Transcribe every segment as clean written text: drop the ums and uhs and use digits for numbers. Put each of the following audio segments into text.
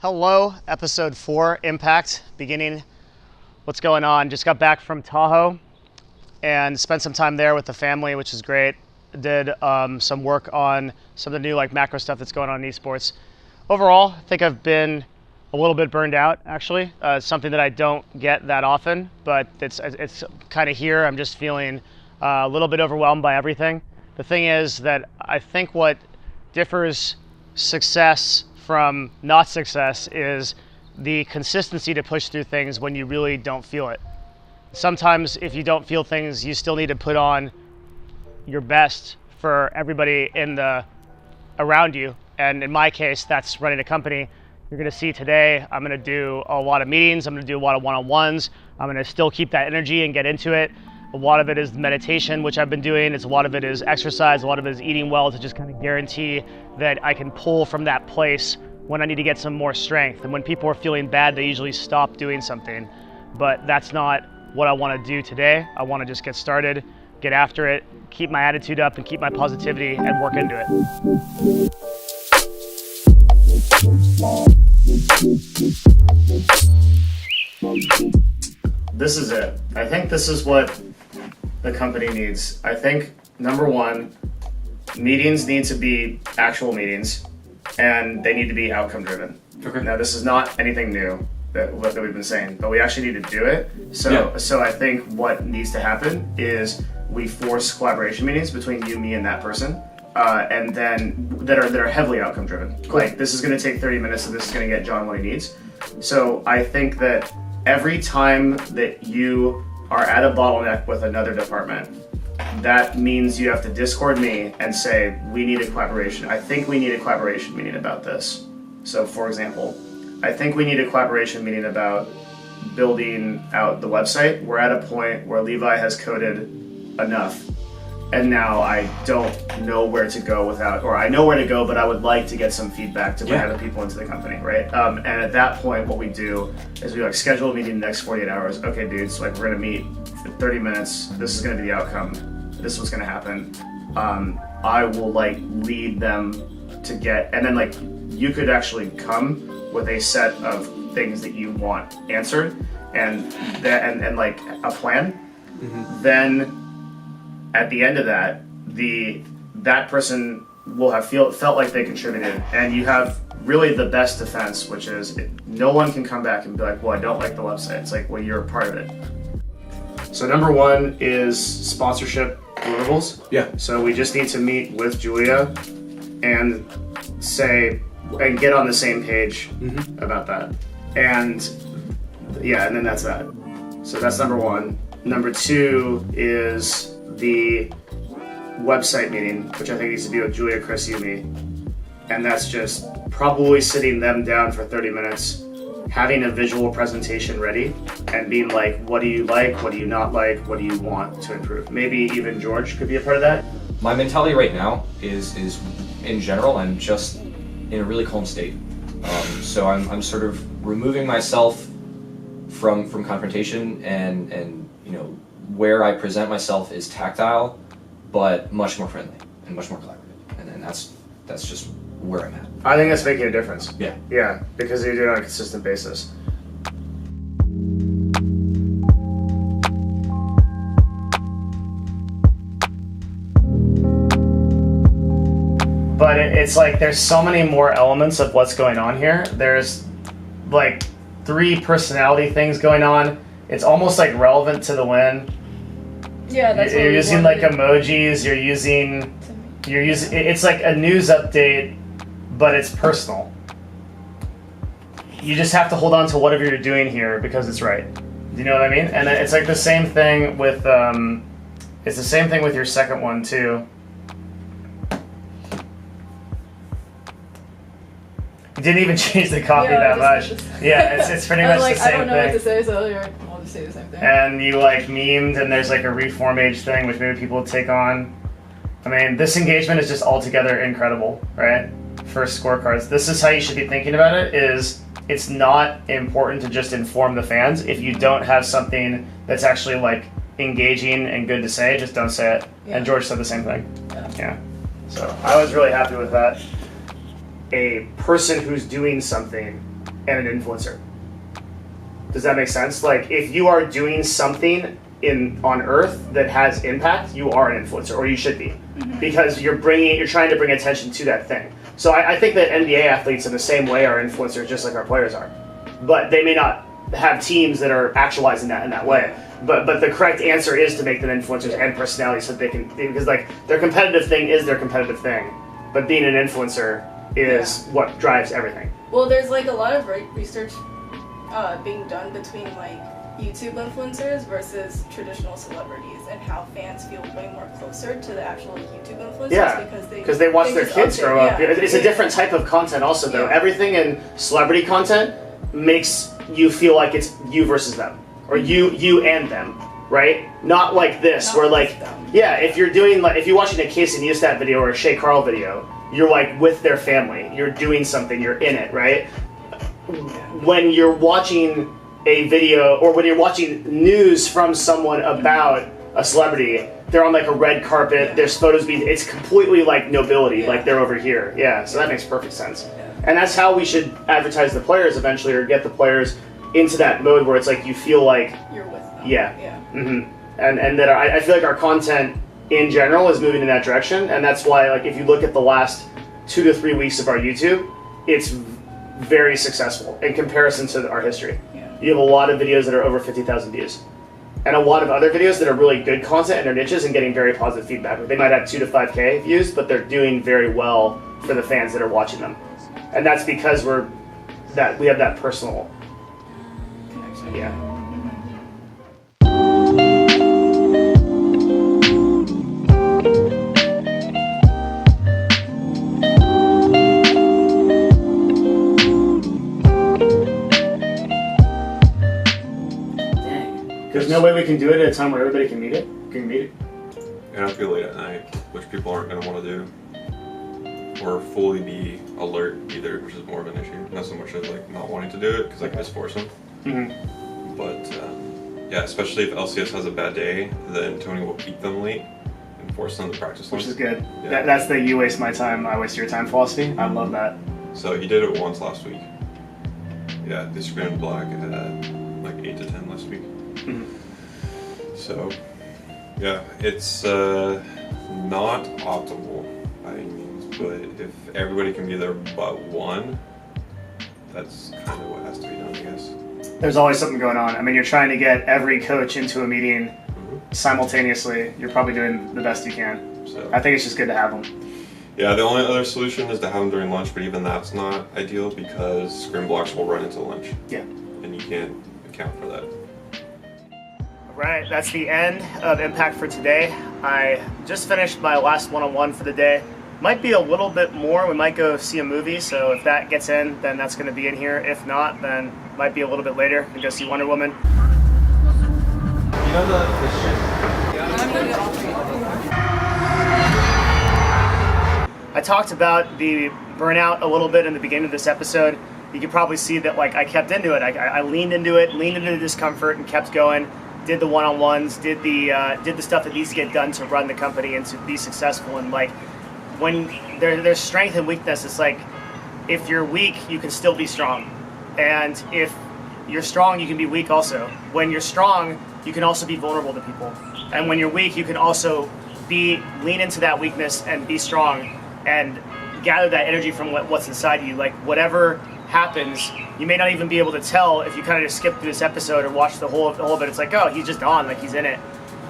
Hello, episode 4, Impact, beginning. What's going on? Just got back from Tahoe and spent some time there with the family, which is great. Did some work on some of the new macro stuff that's going on in esports. Overall, I think I've been a little bit burned out, actually. Something that I don't get that often, but it's kind of here. I'm just feeling a little bit overwhelmed by everything. The thing is that I think what differs success from not success is the consistency to push through things when you really don't feel it. Sometimes if you don't feel things, you still need to put on your best for everybody around you. And in my case, that's running a company. You're gonna see today, I'm gonna do a lot of meetings, I'm gonna do a lot of one-on-ones, I'm gonna still keep that energy and get into it. A lot of it is meditation, which I've been doing. A lot of it is exercise. A lot of it is eating well to just kind of guarantee that I can pull from that place when I need to get some more strength. And when people are feeling bad, they usually stop doing something. But that's not what I want to do today. I want to just get started, get after it, keep my attitude up and keep my positivity and work into it. This is it. I think this is what the company needs. I think number one, meetings need to be actual meetings and they need to be outcome driven. Okay. Now this is not anything new that we've been saying, but we actually need to do it. So I think what needs to happen is we force collaboration meetings between you, me, and that person. And then that are heavily outcome driven. Cool. Like this is gonna take 30 minutes and this is gonna get John what he needs. So I think that every time that you are at a bottleneck with another department, that means you have to Discord me and say, we need a collaboration. I think we need a collaboration meeting about this. So for example, I think we need a collaboration meeting about building out the website. We're at a point where Levi has coded enough. And now I don't know where to go or I know where to go, but I would like to get some feedback to bring other people into the company, right? And at that point, what we do is we schedule a meeting in the next 48 hours. Okay, dudes, we're gonna meet for 30 minutes. This is gonna be the outcome. This is what's gonna happen. I will lead them to and then you could actually come with a set of things that you want answered and a plan. Mm-hmm. Then at the end of that, that person will have felt like they contributed, and you have really the best defense, which is no one can come back and be like, well, I don't like the website. It's like, well, you're a part of it. So number one is sponsorship deliverables. Yeah. So we just need to meet with Julia and get on the same page about that. And then that's that. So that's number one. Number two is the website meeting, which I think needs to be with Julia, Chris, you, me. And that's just probably sitting them down for 30 minutes, having a visual presentation ready, and being like, what do you like, what do you not like, what do you want to improve? Maybe even George could be a part of that. My mentality right now is in general, I'm just in a really calm state. So I'm sort of removing myself from confrontation and where I present myself is tactile, but much more friendly and much more collaborative. And that's just where I'm at. I think that's making a difference. Yeah. Yeah, because you're doing it on a consistent basis. But it's there's so many more elements of what's going on here. There's 3 personality things going on. It's almost relevant to the win. Yeah, that's what you're using emojis. You're using. It's like a news update, but it's personal. You just have to hold on to whatever you're doing here because it's right. Do you know what I mean? And it's the same thing with. It's the same thing with your second one too. You didn't even change the copy that much. Yeah, it's pretty much the same thing. I don't know what to say, so I'll just say the same thing. And you memed, and there's a reform age thing, which maybe people would take on. I mean, this engagement is just altogether incredible, right? For scorecards. This is how you should be thinking about it, is it's not important to just inform the fans. If you don't have something that's actually engaging and good to say, just don't say it. Yeah. And George said the same thing. Yeah. So I was really happy with that. A person who's doing something and an influencer. Does that make sense? Like, if you are doing something on Earth that has impact, you are an influencer, or you should be, because you're trying to bring attention to that thing. So I think that NBA athletes in the same way are influencers, just like our players are, but they may not have teams that are actualizing that in that way. But the correct answer is to make them influencers and personalities, so that they can, because like their competitive thing is their competitive thing, but being an influencer is what drives everything. Well, there's like a lot of research being done between like YouTube influencers versus traditional celebrities, and how fans feel way more closer to the actual YouTube influencers because they watch their kids grow up. It's a different type of content also, though. Everything in celebrity content makes you feel like it's you versus them, or you and them, right? Not like this, where like, if you're doing like, if you're watching a Casey Neistat video or a Shay Carl video, you're like with their family, you're doing something, you're in it, right? When you're watching a video, or when you're watching news from someone about a celebrity, they're on like a red carpet, there's photos being, it's completely like nobility, like they're over here. Yeah, so that makes perfect sense. And that's how we should advertise the players eventually, or get the players into that mode where it's like you feel like you're with them. And that I feel like our content in general is moving in that direction, and that's why, like, if you look at the last 2 to 3 weeks of our YouTube, it's very successful in comparison to our history. You have a lot of videos that are over 50,000 views, and a lot of other videos that are really good content in their niches and getting very positive feedback. They might have 2 to 5K views, but they're doing very well for the fans that are watching them, and that's because we have that personal connection. Yeah. There's no way we can do it at a time where everybody can meet it. It has to be late at night, which people aren't going to want to do, or fully be alert either, which is more of an issue. Not so much as like not wanting to do it, because I can just force them. But yeah, especially if LCS has a bad day, then Tony will keep them late and force them to practice. Which is good. Yeah. That's the you waste my time, I waste your time philosophy. I love that. So he did it once last week. Yeah, they screened black at like 8 to 10 last week. So, yeah, it's not optimal by any means, but if everybody can be there but one, that's kind of what has to be done, I guess. There's always something going on. I mean, you're trying to get every coach into a meeting simultaneously. You're probably doing the best you can. So I think it's just good to have them. Yeah, the only other solution is to have them during lunch, but even that's not ideal because scrim blocks will run into lunch. Yeah. And you can't account for that. Right, that's the end of Impact for today. I just finished my last one-on-one for the day. Might be a little bit more. We might go see a movie, so if that gets in, then that's going to be in here. If not, then might be a little bit later. We can go see Wonder Woman. You know the shit. I talked about the burnout a little bit in the beginning of this episode. You can probably see that, like, I kept into it. I leaned into it, leaned into the discomfort, and kept going. Did the one-on-ones, did the stuff that needs to get done to run the company and to be successful. And like, when there's strength and weakness, it's like, if you're weak, you can still be strong, and if you're strong, you can be weak also. When you're strong, you can also be vulnerable to people, and when you're weak, you can also lean into that weakness and be strong and gather that energy from what's inside you. Like, whatever happens, you may not even be able to tell if you kind of just skip through this episode or watch the whole bit. It's like, oh, he's just on, like he's in it.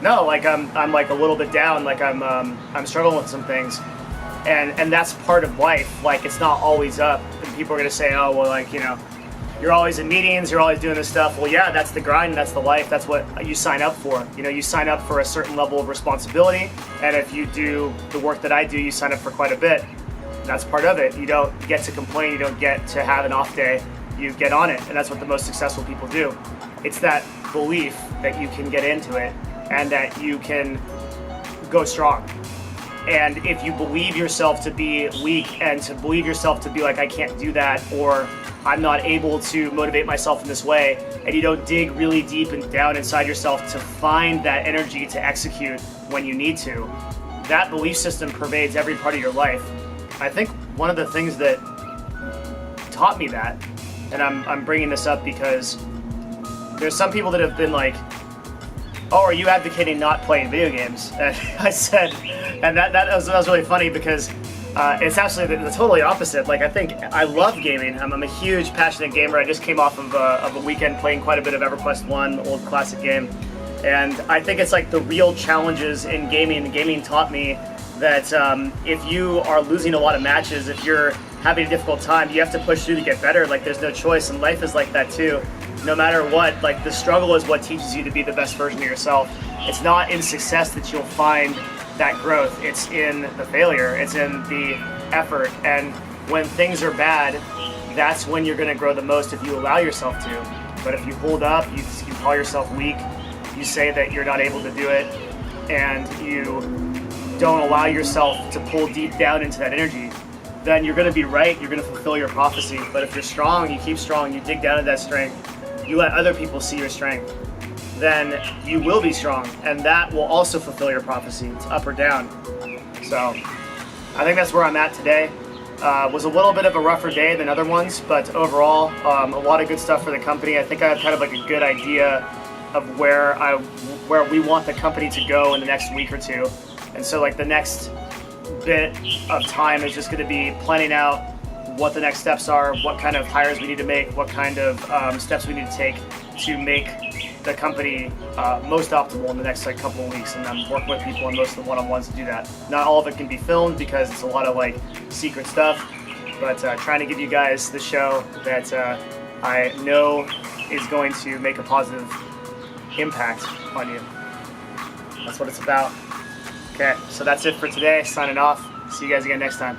No, like I'm like a little bit down, like I'm struggling with some things, and that's part of life. Like, it's not always up, and people are gonna say, oh, well, like, you know, you're always in meetings, you're always doing this stuff. Well, yeah, that's the grind, that's the life, that's what you sign up for. You know, you sign up for a certain level of responsibility, and if you do the work that I do, you sign up for quite a bit. That's part of it. You don't get to complain, you don't get to have an off day, you get on it, and that's what the most successful people do. It's that belief that you can get into it and that you can go strong. And if you believe yourself to be weak and to believe yourself to be like, I can't do that, or I'm not able to motivate myself in this way, and you don't dig really deep and down inside yourself to find that energy to execute when you need to, that belief system pervades every part of your life. I think one of the things that taught me that and I'm bringing this up because there's some people that have been like, oh, are you advocating not playing video games? And I said, and that was really funny because it's actually the totally opposite. Like, I think I love gaming. I'm a huge passionate gamer. I just came off of a weekend playing quite a bit of EverQuest 1, old classic game. And I think it's like the real challenges in gaming. Gaming taught me that if you are losing a lot of matches, if you're having a difficult time, you have to push through to get better. Like, there's no choice, and life is like that too. No matter what, like, the struggle is what teaches you to be the best version of yourself. It's not in success that you'll find that growth. It's in the failure. It's in the effort. And when things are bad, that's when you're going to grow the most if you allow yourself to. But if you hold up, you call yourself weak, you say that you're not able to do it, and you don't allow yourself to pull deep down into that energy, then you're going to be right, you're going to fulfill your prophecy. But if you're strong, you keep strong, you dig down into that strength, you let other people see your strength, then you will be strong, and that will also fulfill your prophecy. It's up or down. So I think that's where I'm at today. Was a little bit of a rougher day than other ones, but overall, a lot of good stuff for the company. I think I have kind of like a good idea of where we want the company to go in the next week or two. And so, like, the next bit of time is just going to be planning out what the next steps are, what kind of hires we need to make, what kind of steps we need to take to make the company most optimal in the next like couple of weeks, and I'm working with people on most of the one-on-ones to do that. Not all of it can be filmed because it's a lot of like secret stuff, but trying to give you guys the show that I know is going to make a positive impact on you. That's what it's about. Okay, so that's it for today. Signing off. See you guys again next time.